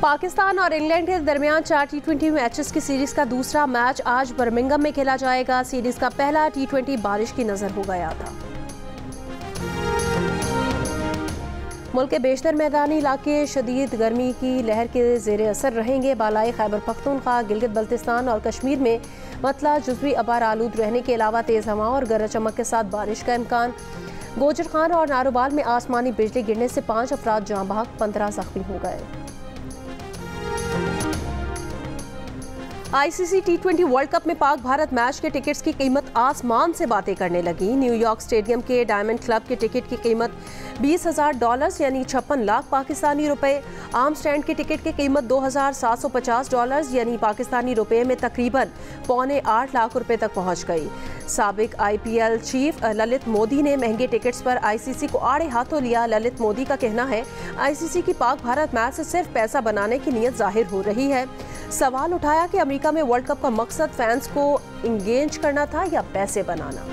पाकिस्तान और इंग्लैंड के दरमियान 4 T20 मैचेस की सीरीज का दूसरा मैच आज बर्मिंघम में खेला जाएगा। सीरीज का पहला T20 बारिश की नजर हो गया था। मुल्क के बेशतर मैदानी इलाके शदीद गर्मी की लहर के जेर असर रहेंगे। बालाई खैबर पख्तूनख्वा, गिलगित बल्तिस्तान और कश्मीर में मतला जुज़वी अबार आलूद रहने के अलावा तेज़ हवा और गरज चमक के साथ बारिश का इम्कान। गोजर खान और नारोबाल में आसमानी बिजली गिरने से 5 अफराद जाँ बहक, 15 जख्मी हो गए। ICC T20 वर्ल्ड कप में पाक भारत मैच के टिकट्स की कीमत आसमान से बातें करने लगी। न्यूयॉर्क स्टेडियम के डायमंड क्लब के टिकट की कीमत $20,000 यानी 56 लाख पाकिस्तानी रुपए। आम स्टैंड की टिकट की कीमत $2,750 यानी पाकिस्तानी रुपए में तकरीबन $7.25 लाख रुपए तक पहुंच गई। साबिक IPL चीफ ललित मोदी ने महंगे टिकट्स पर ICC को आड़े हाथों लिया। ललित मोदी का कहना है ICC की पाक भारत मैच से सिर्फ पैसा बनाने की नीयत जाहिर हो रही है। सवाल उठाया कि अमेरिका में वर्ल्ड कप का मकसद फैंस को इंगेज करना था या पैसे बनाना।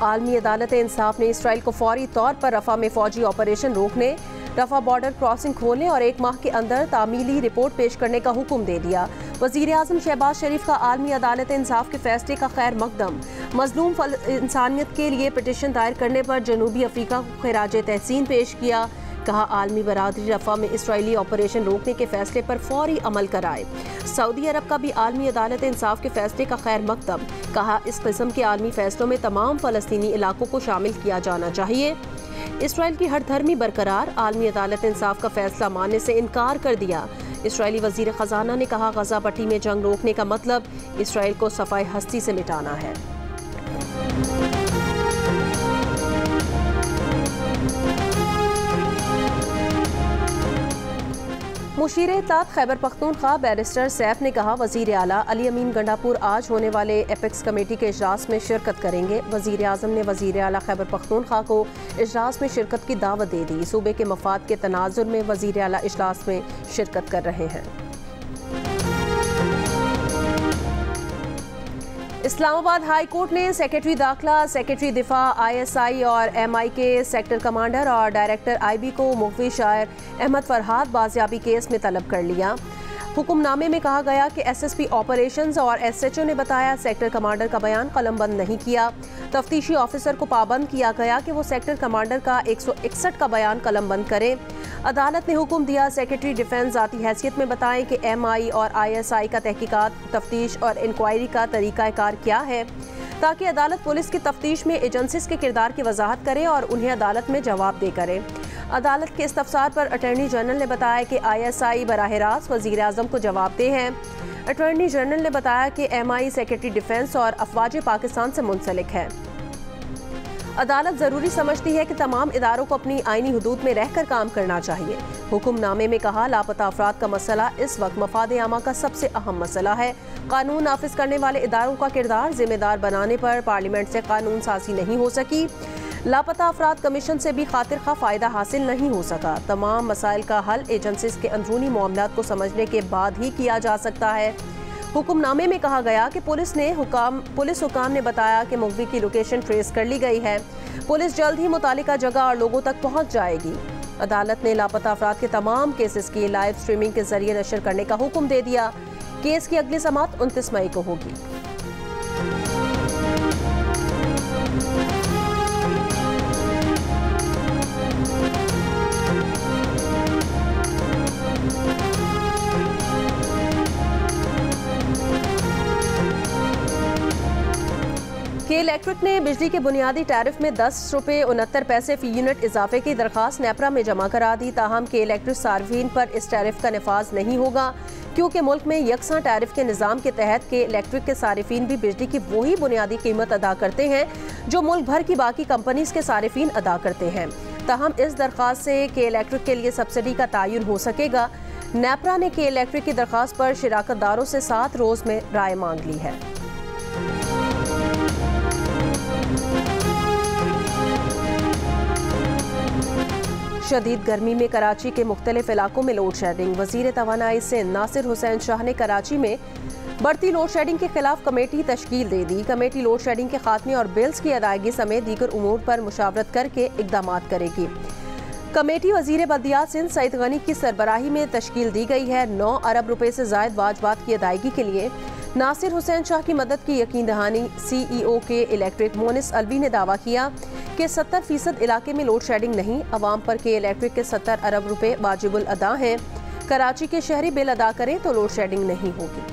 आलमी अदालत इंसाफ ने इसराइल को फौरी तौर पर रफा में फौजी ऑपरेशन रोकने, रफा बॉर्डर क्रॉसिंग खोलने और 1 माह के अंदर तामीली रिपोर्ट पेश करने का हुक्म दे दिया। वज़ीर आज़म शहबाज शरीफ का आलमी अदालत इंसाफ के फैसले का खैर मकदम। मजलूम इंसानियत के लिए पिटीशन दायर करने पर जनूबी अफ्रीका को खिराज तहसीन पेश किया। कहा आलमी बरादरी रफा में इसराइली ऑपरेशन रोकने के फैसले पर फौरी अमल कराए। सऊदी अरब का भी आलमी अदालत इंसाफ के फैसले का खैर मकदम। कहा इस किस्म के आलमी फैसलों में तमाम फ़लस्तीनी इलाकों को शामिल किया जाना चाहिए। इसराइल की हरधर्मी बरकरार, आलमी अदालत इंसाफ का फैसला मानने से इनकार कर दिया। इसराइली वजीर खजाना ने कहा गजा पट्टी में जंग रोकने का मतलब इसराइल को सफाई हस्ती से मिटाना है। मुशीर इत्तलात खैबर पख्तूनख्वा बैरिस्टर सैफ ने कहा वज़ीर आला अली अमीन गंडापुर आज होने वाले एपेक्स कमेटी के इजलास में शिरकत करेंगे। वज़ीर आज़म ने वज़ीर आला खैबर पख्तूनख्वा को इजलास में शिरकत की दावत दे दी। सूबे के मफाद के तनाजुर में वज़ीर आला इजलास में शिरकत कर रहे हैं। इस्लामाबाद हाई कोर्ट ने सेक्रेटरी दाखिला, सेक्रेटरी दिफा, ISI और MI के सेक्टर कमांडर और डायरेक्टर IB को मुख्वी शायर अहमद फरहाद बाजियाबी केस में तलब कर लिया। हुक्मनामे में कहा गया कि SSP ऑपरेशंस और SHO ने बताया सेक्टर कमांडर का बयान कलमबंद नहीं किया। तफ्तीशी ऑफिसर को पाबंद किया गया कि वो सेक्टर कमांडर का 161 का बयान कलमबंद करे। अदालत ने हुक्म दिया सेक्रेटरी डिफेंस ज़ाती हैसियत में बताएं कि MI और ISI का तहकीकात, तफ्तीश और इंक्वायरी का तरीक़ाकार क्या है, ताकि अदालत पुलिस की तफ्तीश में एजेंसीज के किरदार की वजाहत करे और उन्हें अदालत में जवाब दे करे। अदालत के इस्तफसार पर अटॉर्नी जनरल ने बताया कि ISI बराह रास्त वज़ीर आज़म को जवाब दे हैं। अटॉर्नी जनरल ने बताया कि MI सेक्रेटरी डिफेंस और अफवाज पाकिस्तान से मुंसलिक है। अदालत ज़रूरी समझती है कि तमाम इदारों को अपनी आईनी हदूद में रहकर काम करना चाहिए। हुक्मनामे में कहा लापता अफराद का मसला इस वक्त मफाद आमा का सबसे अहम मसला है। कानून नाफिज करने वाले इदारों का किरदार जिम्मेदार बनाने पर पार्लियामेंट से कानून साजी नहीं हो सकी। लापता अफराद कमीशन से भी खातिर खा फ़ायदा हासिल नहीं हो सका। तमाम मसाइल का हल एजेंसीज के अंदरूनी मामलात को समझने के बाद ही किया जा सकता है। हुक्मनामे में कहा गया कि पुलिस हुकाम ने बताया कि मुख्वी की लोकेशन ट्रेस कर ली गई है। पुलिस जल्द ही मुतालिका जगह और लोगों तक पहुंच जाएगी। अदालत ने लापता अफराद के तमाम केसेस की लाइव स्ट्रीमिंग के जरिए नशर करने का हुक्म दे दिया। केस की अगली समाअत 29 मई को होगी। के इलेक्ट्रिक ने बिजली के बुनियादी टैरिफ में ₹10.69 फी यूनिट इजाफे की दरख्वास्त नेपरा में जमा करा दी। ताहम के इलेक्ट्रिक सार्फिन पर इस टैरिफ का नफाज नहीं होगा, क्योंकि मुल्क में यकसा टैरिफ के निज़ाम के तहत के इलेक्ट्रिक के सारिफिन भी बिजली की वही बुनियादी कीमत अदा करते हैं जो मुल्क भर की बाकी कंपनीज के सारिफिन अदा करते हैं। ताहम इस दरख्वास्त से के इलेक्ट्रिक के लिए सब्सिडी का तयन हो सकेगा। नेपरा ने के इलेक्ट्रिक की दरख्वास्त पर शिराकतदारों से 7 रोज में राय मांग ली है। शदीद गर्मी में कराची के मुख्तलिफ इलाकों में लोड शेडिंग। वजीर तवानाई सिंध नासिर हुसैन शाह ने कराची में बढ़ती लोड शेडिंग के खिलाफ कमेटी तश्कील दे दी। कमेटी लोड शेडिंग के खात्मे और बिल्स की अदायगी समेत दीगर उमूर पर मुशावरत करके इकदाम करेगी। कमेटी वजीर बल्दियात सिंध सईद गनी की सरबराही में तश्कील दी गई है। 9 अरब रुपए से जायद वाजबात की अदायगी के लिए नासिर हुसैन शाह की मदद की यकीन दहानी। CEO के इलेक्ट्रिक मोनिस अलवी ने दावा किया कि 70% इलाके में लोड शेडिंग नहीं। अवाम पर के इलेक्ट्रिक के 70 अरब रुपए वाजिबुल अदा हैं। कराची के शहरी बिल अदा करें तो लोड शेडिंग नहीं होगी।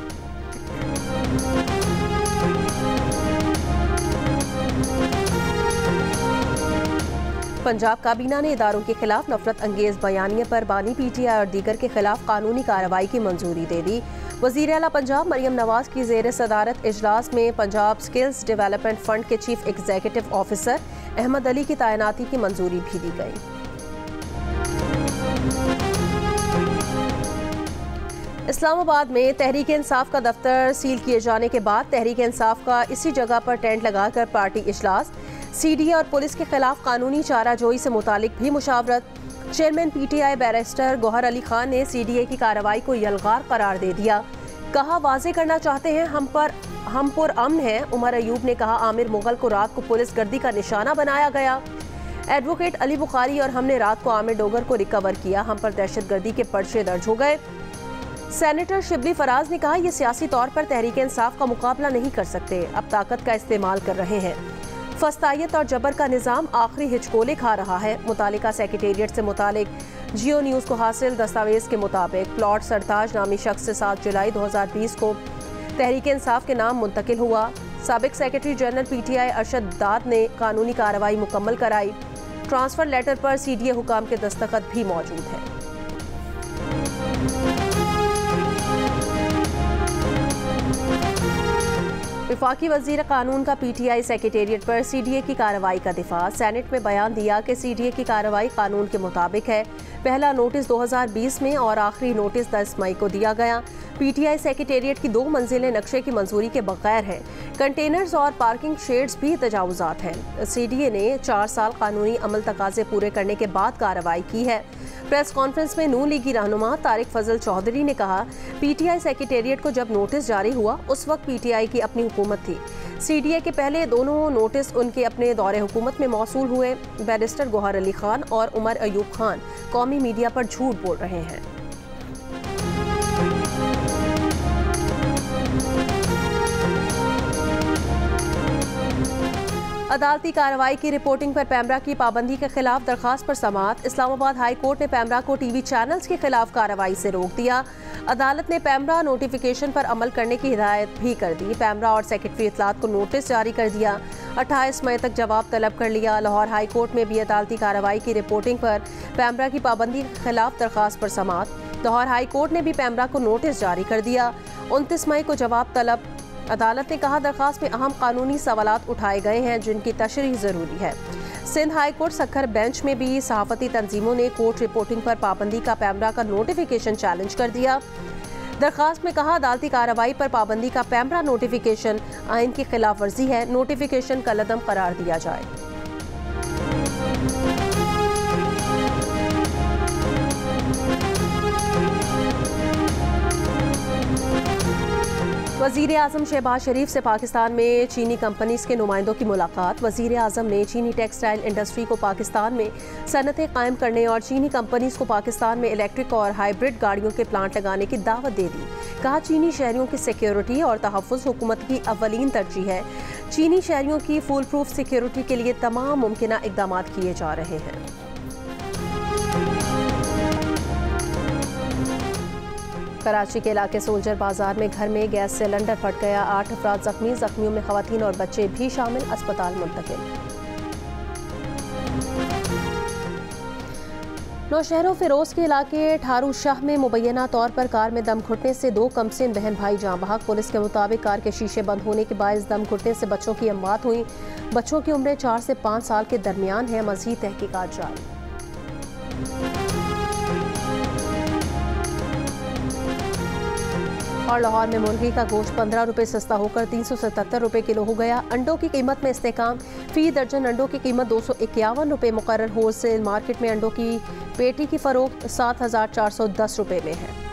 पंजाब काबीना ने इदारों के खिलाफ नफरत अंगेज बयानिए पर बानी PTI और दीगर के खिलाफ कानूनी कार्रवाई की मंजूरी दे दी। वजीर आला पंजाब मरियम नवाज की जेर सदारत इजलास में पंजाब स्किल्स डेवलपमेंट फंड के chief executive officer Ahmad Ali की तैनाती की मंजूरी भी दी गई। इस्लामाबाद में तहरीक इंसाफ का दफ्तर सील किए जाने के बाद तहरीक इंसाफ का इसी जगह पर टेंट लगाकर पार्टी इजलास। CDA और पुलिस के खिलाफ कानूनी चाराजोई से मुतालिक भी मुशावरत। Chairman PTI barrister Gauhar Ali Khan ने CDA की कार्रवाई को यलगार करार दे दिया। कहा वाजे करना चाहते हैं हम पुरअमन हैं। उमर अयूब ने कहा आमिर मुगल को रात को पुलिस गर्दी का निशाना बनाया गया। एडवोकेट अली बुखारी और हमने रात को आमिर डोगर को रिकवर किया। हम पर दहशत गर्दी के पर्चे दर्ज हो गए। सेनेटर शिबली फराज ने कहा ये सियासी तौर पर तहरीक इंसाफ का मुकाबला नहीं कर सकते, अब ताकत का इस्तेमाल कर रहे हैं। फस्तायत और जबर का निज़ाम आखिरी हिचकोले खा रहा है। मुतालिका सेक्रेटेरिएट से मुतालिक जियो न्यूज़ को हासिल दस्तावेज के मुताबिक प्लॉट सरताज नामी शख्स से 7 जुलाई 2020 को तहरीक इंसाफ के नाम मुंतकिल हुआ। साबिक सेक्रेटरी जनरल PTI अरशद दाद ने कानूनी कार्रवाई मुकम्मल कराई। ट्रांसफ़र लेटर पर CDA हुकाम के दस्तखत भी मौजूद है। वफाकी वजीर कानून का PTI सेक्रेटेरिएट पर CDA की कार्रवाई का दिफा। सेनेट में बयान दिया कि CDA की कार्रवाई कानून के मुताबिक है। पहला नोटिस 2020 में और आखिरी नोटिस 10 मई को दिया गया। PTI सेक्रेटेरिएट की 2 मंजिलें नक्शे की मंजूरी के बगैर हैं। कंटेनर्स और पार्किंग शेड्स भी तजावुजात हैं। CDA ने 4 साल कानूनी अमल तकाजे पूरे करने के बाद कार्रवाई की है। प्रेस कॉन्फ्रेंस में नून लीगी रहनुमा तारिक फजल चौधरी ने कहा PTI सेक्रेटेरिएट को जब नोटिस जारी हुआ उस वक्त PTI की अपनी हुकूमत थी। CDA के पहले दोनों नोटिस उनके अपने दौरे हुकूमत में मौसूल हुए। बैरिस्टर गौहर अली खान और उमर अयूब खान कौमी मीडिया पर झूठ बोल रहे हैं। अदालती कार्रवाई की रिपोर्टिंग पर पैमरा की पाबंदी के खिलाफ दरखास्त पर समाअत। इस्लामाबाद हाई कोर्ट ने पैमरा को TV चैनल्स के खिलाफ कार्रवाई से रोक दिया। अदालत ने पैमरा नोटिफिकेशन पर अमल करने की हिदायत भी कर दी। पैमरा और सेक्रेटरी इत्तलात को नोटिस जारी कर दिया। 28 मई तक जवाब तलब कर लिया। लाहौर हाई कोर्ट में भी अदालती कार्रवाई की रिपोर्टिंग पर पैमरा की पाबंदी के खिलाफ दरखास्त पर समाअत। लाहौर हाई कोर्ट ने भी पैमरा को नोटिस जारी कर दिया। 29 मई को जवाब तलब। अदालत ने कहा दरखास्त में अहम कानूनी सवालात उठाए गए हैं जिनकी तशरीह ज़रूरी है। Sindh high court Sukkur bench में भी सहाफ़ती तंजीमों ने कोर्ट रिपोर्टिंग पर पाबंदी का पैमरा का नोटिफिकेशन चैलेंज कर दिया। दरखास्त में कहा अदालती कार्रवाई पर पाबंदी का पैमरा नोटिफिकेशन आइन की खिलाफ वर्जी है। नोटिफिकेशन कलअदम करार दिया जाए। वज़ीर आज़म शहबाज शरीफ से पाकिस्तान में चीनी कंपनीज के नुमाइंदों की मुलाकात। वज़ीर आज़म ने चीनी टेक्सटाइल इंडस्ट्री को पाकिस्तान में सनतें कायम करने और चीनी कंपनीज को पाकिस्तान में इलेक्ट्रिक और हाइब्रिड गाड़ियों के प्लांट लगाने की दावत दे दी। कहा चीनी शहरियों की सिक्योरिटी और तहफ़्फ़ुज़ हुकूमत की अव्वलीन तरजीह है। चीनी शहरियों की फुल प्रूफ सिक्योरिटी के लिए तमाम मुमकिना इक़दाम किए जा रहे हैं। कराची के इलाके सोल्जर बाजार में घर में गैस सिलेंडर फट गया। 8 अफराद जख्मी, जख्मियों में खवातीन और बच्चे भी शामिल, अस्पताल मुंतकिल। नौशहरों फिरोज के इलाके ठारू शाह में मुबैना तौर पर कार में दम घुटने से 2 कमसिन बहन भाई जाँ बहक। पुलिस के मुताबिक कार के शीशे बंद होने के बायस दम घुटने से बच्चों की अमवात हुई। बच्चों की उम्रें 4 से 5 साल के दरमियान है। मज़ीद तहकीकात जारी। और लाहौर में मुर्गी का गोश्त 15 रुपये सस्ता होकर 377 रुपये किलो हो गया। अंडों की कीमत में इस्तेकाम। फी दर्जन अंडों की कीमत 251 रुपये मुकर्रर। होलसेल मार्केट में अंडों की पेटी की फरोख्त 7,410 रुपये में है।